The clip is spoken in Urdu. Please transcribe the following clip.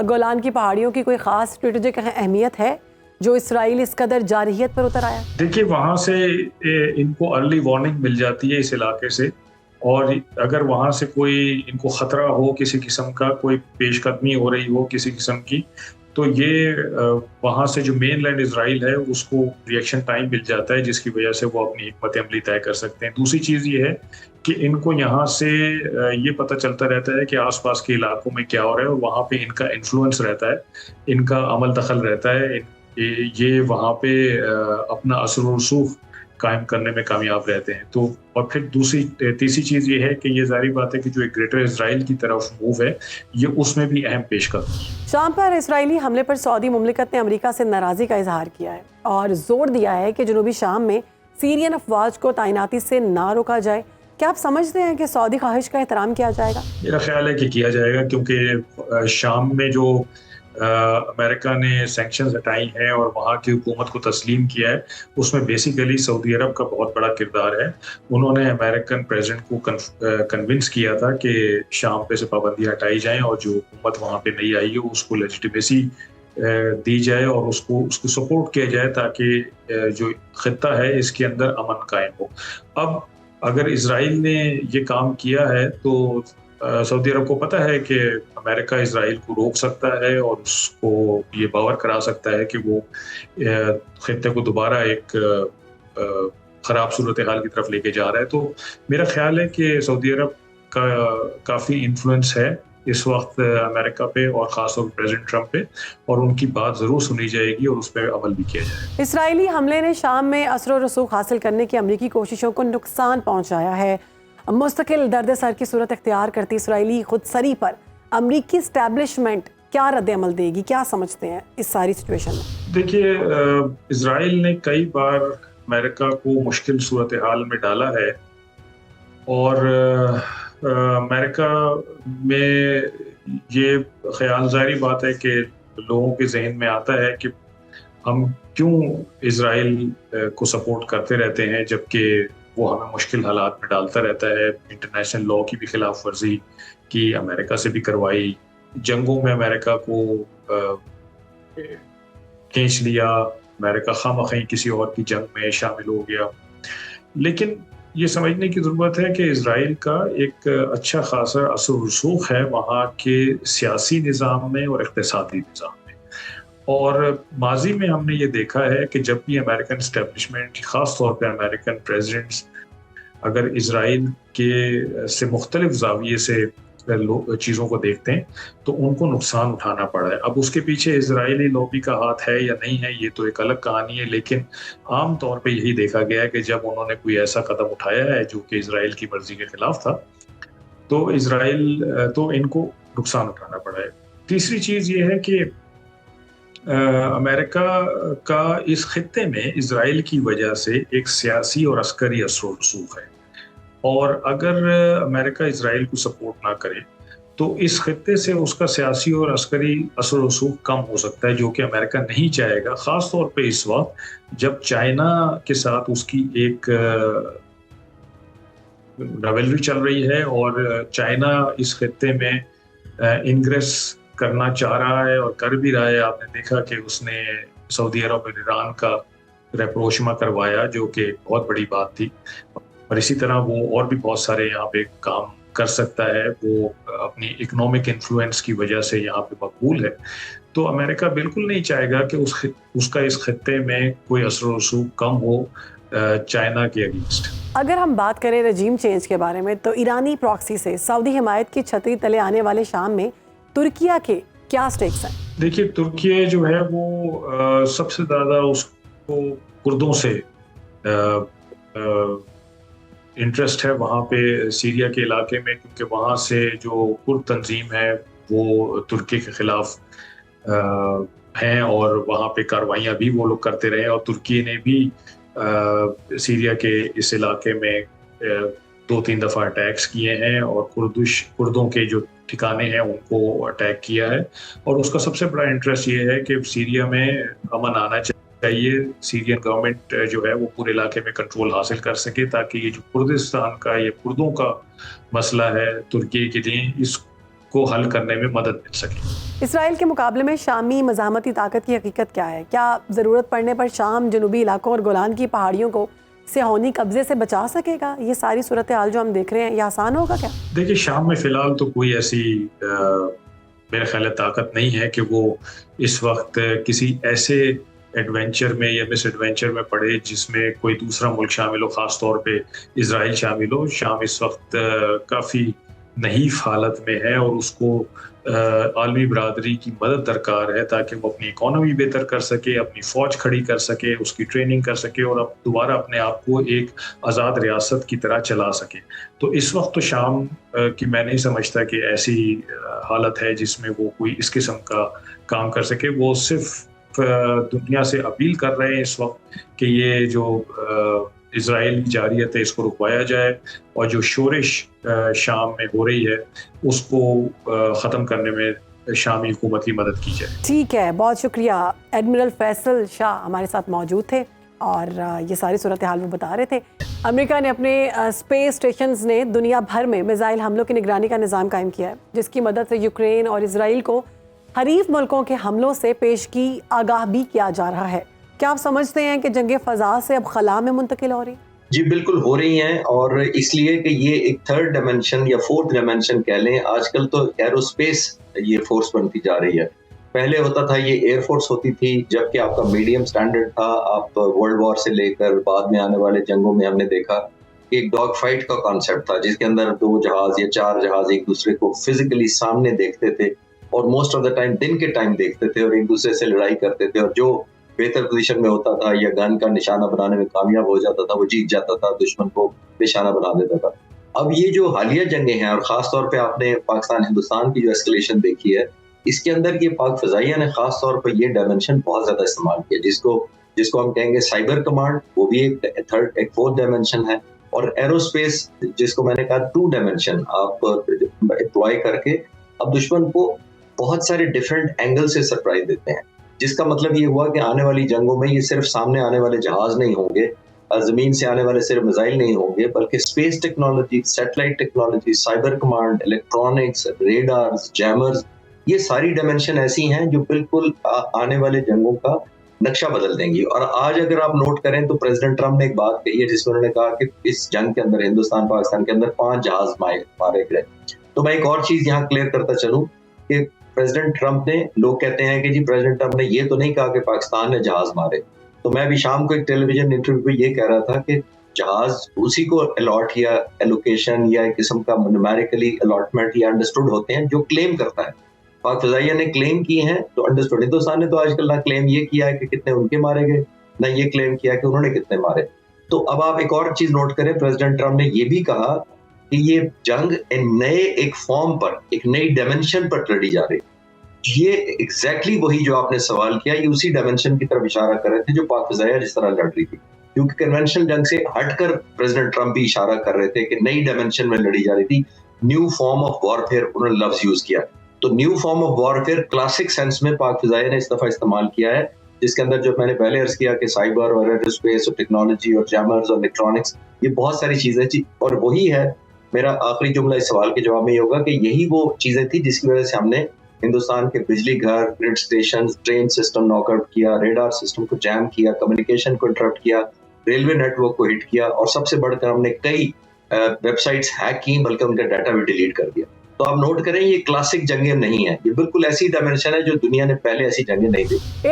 گولان کی پہاڑیوں کی کوئی خاص اسٹریٹجک اہمیت ہے جو اسرائیل اس قدر جارحیت پر اتر آیا؟ دیکھیے وہاں سے ان کو ارلی وارننگ مل جاتی ہے اس علاقے سے، اور اگر وہاں سے کوئی ان کو خطرہ ہو، کسی قسم کا کوئی پیش قدمی ہو رہی ہو کسی قسم کی، تو یہ وہاں سے جو مین لینڈ اسرائیل ہے اس کو ریئیکشن ٹائم مل جاتا ہے، جس کی وجہ سے وہ اپنی حکمت عملی طے کر سکتے ہیں۔ دوسری چیز یہ ہے کہ ان کو یہاں سے یہ پتہ چلتا رہتا ہے کہ آس پاس کے علاقوں میں کیا ہو رہا ہے، اور وہاں پہ ان کا انفلوئنس رہتا ہے، ان کا عمل دخل رہتا ہے، یہ وہاں پہ اپنا اثر و رسوخ قائم کرنے میں کامیاب رہتے ہیں۔ تو اور پھر تیسری چیز یہ ہے کہ یہ ظاہری بات ہے کہ جو ایک گریٹر اسرائیل کی طرف موو ہے، یہ اس میں بھی اہم پیش قدمی ہے۔ شام پر اسرائیلی حملے پر سعودی مملکت نے امریکہ سے ناراضی کا اظہار کیا ہے اور زور دیا ہے کہ جنوبی شام میں سیرین افواج کو تعیناتی سے نہ روکا جائے۔ کیا آپ سمجھتے ہیں کہ سعودی خواہش کا احترام کیا جائے گا؟ میرا خیال ہے کہ کیا جائے گا، کیونکہ شام میں جو امریکہ نے سینکشنز ہٹائی ہیں اور وہاں کی حکومت کو تسلیم کیا ہے، اس میں بیسیکلی سعودی عرب کا بہت بڑا کردار ہے۔ انہوں نے امریکن پریزیڈنٹ کو کنونس کیا تھا کہ شام پہ سے پابندیاں ہٹائی جائیں اور جو حکومت وہاں پہ نہیں آئی ہے اس کو لیجیٹیمیسی دی جائے اور اس کو سپورٹ کیا جائے، تاکہ جو خطہ ہے اس کے اندر امن قائم ہو۔ اب اگر اسرائیل نے یہ کام کیا ہے تو سعودی عرب کو پتہ ہے کہ امریکہ اسرائیل کو روک سکتا ہے اور اس کو یہ باور کرا سکتا ہے کہ وہ خطے کو دوبارہ ایک خراب صورتحال کی طرف لے کے جا رہا ہے۔ تو میرا خیال ہے کہ سعودی عرب کا کافی انفلوئنس ہے اس وقت امریکہ پہ، اور خاص طور پر پریزیڈنٹ ٹرمپ پہ، اور ان کی بات ضرور سنی جائے گی اور اس پہ عمل بھی کیا جائے گا۔ اسرائیلی حملے نے شام میں اثر و رسوخ حاصل کرنے کی امریکی کوششوں کو نقصان پہنچایا ہے۔ مستقل درد سر کی صورت اختیار کرتی اسرائیلی خود سری پر امریکی اسٹیبلشمنٹ کیا رد عمل دے گی؟ کیا سمجھتے ہیں اس ساری سچویشن میں؟ دیکھیے اسرائیل نے کئی بار امریکہ کو مشکل صورتحال میں ڈالا ہے، اور امریکہ میں یہ خیال ظاہری بات ہے کہ لوگوں کے ذہن میں آتا ہے کہ ہم کیوں اسرائیل کو سپورٹ کرتے رہتے ہیں جبکہ وہ ہمیں مشکل حالات میں ڈالتا رہتا ہے۔ انٹرنیشنل لاء کی بھی خلاف ورزی کی امریکہ سے بھی کروائی، جنگوں میں امریکہ کو کھینچ لیا، امریکہ خواہ کسی اور کی جنگ میں شامل ہو گیا۔ لیکن یہ سمجھنے کی ضرورت ہے کہ اسرائیل کا ایک اچھا خاصا اثر و رسوخ ہے وہاں کے سیاسی نظام میں اور اقتصادی نظام میں، اور ماضی میں ہم نے یہ دیکھا ہے کہ جب بھی امریکن اسٹیبلشمنٹ، خاص طور پہ امریکن پریزیڈنٹس، اگر اسرائیل کے سے مختلف زاویے سے چیزوں کو دیکھتے ہیں تو ان کو نقصان اٹھانا پڑا ہے۔ اب اس کے پیچھے اسرائیلی لوبی کا ہاتھ ہے یا نہیں ہے یہ تو ایک الگ کہانی ہے، لیکن عام طور پہ یہی دیکھا گیا ہے کہ جب انہوں نے کوئی ایسا قدم اٹھایا ہے جو کہ اسرائیل کی مرضی کے خلاف تھا تو ان کو نقصان اٹھانا پڑا ہے۔ تیسری چیز یہ ہے کہ امریکہ کا اس خطے میں اسرائیل کی وجہ سے ایک سیاسی اور عسکری اثر و رسوخ ہے، اور اگر امریکہ اسرائیل کو سپورٹ نہ کرے تو اس خطے سے اس کا سیاسی اور عسکری اثر و رسوخ کم ہو سکتا ہے، جو کہ امریکہ نہیں چاہے گا، خاص طور پہ اس وقت جب چائنا کے ساتھ اس کی ایک راولری چل رہی ہے اور چائنا اس خطے میں انگریس کرنا چاہ رہا ہے اور کر بھی رہا ہے۔ آپ نے دیکھا کہ اس نے سعودی عرب اور ایران کا ریپروشما کروایا، جو کہ بہت بڑی بات تھی، اور اسی طرح وہ اور بھی بہت سارے یہاں پہ کام کر سکتا ہے، وہ اپنی اکنامک انفلوئنس کی وجہ سے یہاں پہ مقبول ہے۔ تو امریکہ بالکل نہیں چاہے گا کہ اس کا اس خطے میں کوئی اثر و رسوخ کم ہو چائنا کے اگینسٹ۔ اگر ہم بات کریں رجیم چینج کے بارے میں تو ایرانی پراکسی سے سعودی حمایت کی چھتری تلے آنے والے شام میں ترکیہ کے کیا سٹیکس ہیں؟ دیکھیے ترکیہ جو ہے وہ سب سے زیادہ اس کو کردوں سے انٹرسٹ ہے وہاں پہ سیریا کے علاقے میں، کیونکہ وہاں سے جو کرد تنظیم ہے وہ ترکی کے خلاف ہیں اور وہاں پہ کارروائیاں بھی وہ لوگ کرتے رہے، اور ترکی نے بھی سیریا کے اس علاقے میں 2-3 دفعہ اٹیکس کیے ہیں اور کردوں کے جو ٹھکانے ہیں ان کو اٹیک کیا ہے، اور اس کا سب سے بڑا انٹرسٹ یہ ہے کہ سیریا میں امن آنا چاہیے، سیرین گورنمنٹ جو ہے وہ پورے علاقے میں کنٹرول حاصل کر سکے، تاکہ یہ جو کردستان کا یہ کردوں کا مسئلہ ہے ترکی کے لیے کو حل کرنے میں مدد مل سکے۔ اسرائیل کے مقابلے میں شامی مزاحمتی طاقت کی حقیقت کیا ہے؟ کیا ضرورت پڑنے پر شام جنوبی علاقوں اور گولان کی پہاڑیوں کو صہیونی قبضے سے بچا سکے گا؟ یہ ساری صورتحال جو ہم دیکھ رہے ہیں یہ آسان ہوگا کیا؟ دیکھیے شام میں فی الحال تو کوئی ایسی میرے خیال ہے طاقت نہیں ہے کہ وہ اس وقت کسی ایسے ایڈونچر میں یا مس ایڈونچر میں پڑے جس میں کوئی دوسرا ملک شامل ہو، خاص طور پہ اسرائیل شامل ہو۔ شام اس وقت کافی نحیف حالت میں ہے اور اس کو عالمی برادری کی مدد درکار ہے تاکہ وہ اپنی اکانومی بہتر کر سکے، اپنی فوج کھڑی کر سکے، اس کی ٹریننگ کر سکے اور اب دوبارہ اپنے آپ کو ایک آزاد ریاست کی طرح چلا سکے۔ تو اس وقت تو شام کی میں نہیں سمجھتا کہ ایسی حالت ہے جس میں وہ کوئی اس قسم کا کام کر سکے۔ وہ صرف دنیا سے اپیل کر رہے ہیں اس وقت کہ یہ جو اسرائیل کی جارحیت ہے اس کو رکوایا جائے اور جو شورش شام میں ہو رہی ہے اس کو ختم کرنے میں شامی حکومت کی مدد کی جائے۔ ٹھیک ہے، بہت شکریہ۔ ایڈمرل فیصل شاہ ہمارے ساتھ موجود تھے اور یہ ساری صورتحال وہ بتا رہے تھے۔ امریکہ نے اپنے اسپیس اسٹیشنز نے دنیا بھر میں میزائل حملوں کی نگرانی کا نظام قائم کیا ہے، جس کی مدد سے یوکرین اور اسرائیل کو حریف ملکوں کے حملوں سے پیشگی آگاہ بھی کیا جا رہا ہے۔ کیا آپ سمجھتے ہیں کہ جنگ فضا سے اب خلا میں منتقل ہو رہی؟ جی بالکل ہو رہی ہیں، اور اس لیے کہ یہ ایک تھرڈ ڈائمنشن یا فورتھ ڈائمنشن کہہ لیں، آج کل تو ایرو اسپیس یہ فورس بنتی جا رہی ہے۔ پہلے ہوتا تھا یہ ایئر فورس ہوتی تھی، جبکہ آپ کا میڈیم سٹینڈرڈ تھا۔ آپ ورلڈ وار سے لے کر بعد میں آنے والے جنگوں میں ہم نے دیکھا ایک ڈاگ فائٹ کا کانسیپٹ تھا، جس کے اندر 2 جہاز یا 4 جہاز ایک دوسرے کو فزیکلی سامنے دیکھتے تھے اور موسٹ آف دا ٹائم دن کے ٹائم دیکھتے تھے اور ایک دوسرے سے لڑائی کرتے تھے، اور جو بہتر پوزیشن میں ہوتا تھا یا گن کا نشانہ بنانے میں کامیاب ہو جاتا تھا وہ جیت جاتا تھا، دشمن کو نشانہ بنا دیتا تھا۔ اب یہ جو حالیہ جنگیں ہیں، اور خاص طور پہ آپ نے پاکستان ہندوستان کی جو ایسکلیشن دیکھی ہے، اس کے اندر یہ پاک فضائیہ نے خاص طور پر یہ ڈائمنشن بہت زیادہ استعمال کیا، جس کو ہم کہیں گے سائبر کمانڈ، وہ بھی ایک فورتھ ڈائمنشن ہے، اور ایرو اسپیس جس کو میں نے کہا 2 ڈائمنشن آپ اپلائی کر کے اب دشمن کو بہت سارے ڈفرینٹ اینگل سے سرپرائز دیتے ہیں، جس کا مطلب یہ ہوا کہ آنے والی جنگوں میں یہ صرف سامنے آنے والے جہاز نہیں ہوں گے، زمین سے آنے والے صرف میزائل نہیں ہوں گے، بلکہ space technology, satellite technology, cyber command, electronics, radars, jammers, یہ ساری ڈائمنشن ایسی ہیں جو بالکل آنے والے جنگوں کا نقشہ بدل دیں گی۔ اور آج اگر آپ نوٹ کریں تو پریزیڈنٹ ٹرمپ نے ایک بات کہی ہے جس میں انہوں نے کہا کہ اس جنگ کے اندر ہندوستان پاکستان کے اندر 5 جہاز مارے گئے۔ تو میں ایک اور چیز یہاں کلیئر کرتا چلوں کہ پریزیڈنٹ ٹرمپ نے، لوگ کہتے ہیں کہ جی پریزیڈنٹ ٹرمپ نے یہ تو نہیں کہا کہ پاکستان نے جہاز مارے، تو میں بھی شام کو ایک ٹیلی ویژن انٹرویو پہ یہ کہہ رہا تھا کہ جہاز اسی کو الاٹ یا ایلوکیشن یا ایک قسم کا نیومیریکلی الاٹمنٹ یا انڈرسٹوڈ ہوتے ہیں جو کلیم کرتا ہے۔ پاک فضائیہ نے کلیم کی ہیں تو انڈرسٹوڈ۔ ہندوستان نے تو آج کل نہ کلیم یہ کیا ہے کہ کتنے ان کے مارے گئے، نہ یہ کلیم کیا کہ انہوں نے کتنے مارے۔ تو اب آپ ایک اور چیز نوٹ کریں، پریزیڈنٹ ٹرمپ نے یہ بھی کہا کہ یہ جنگ نئے ایک فارم پر، ایک نئی ڈائمنشن پر لڑی جا رہی۔ یہ ایگزیکٹلی وہی جو آپ نے سوال کیا، یہ اسی ڈائمنشن کی طرف اشارہ کر رہے تھے جو پاک فضائیہ جس طرح لڑ رہی تھی، کیونکہ کنونشنل جنگ سے ہٹ کر پریزیڈنٹ ٹرمپ بھی اشارہ کر رہے تھے کہ نئی ڈائمنشن میں لڑی جا رہی تھی۔ نیو فارم آف وارفیئر انہوں نے لفظ یوز کیا، تو new form of warfare classic sense میں پاک فضائیہ نے اس دفعہ استعمال کیا ہے، جس کے اندر جو میں نے پہلے عرض کیا کہ سائبر اور ایرو اسپیس اور ٹیکنالوجی اور جیمرز اور الیکٹرانکس، یہ بہت ساری چیزیں تھی، اور وہی ہے میرا آخری جملہ اس سوال کے جواب میں یہ ہوگا کہ یہی وہ چیزیں تھی جس کی وجہ سے ہم نے ہندوستان کے بجلی گھر، grid station, train system knock out کیا، ریڈار سسٹم کو جیم کیا، کمیونیکیشن کو انٹرپٹ کیا، ریلوے نیٹ ورک کو ہٹ کیا، اور سب سے بڑھ کر ہم نے کئی ویب سائٹس ہیک کی، بلکہ ان کا ڈیٹا بھی ڈیلیٹ کر دیا۔ تو آپ نوٹ کریں یہ کلاسک جنگیں نہیں ہیں، یہ بالکل ایسی ڈائمنشن ہے جو دنیا نے پہلے ایسی جنگیں نہیں دیکھی۔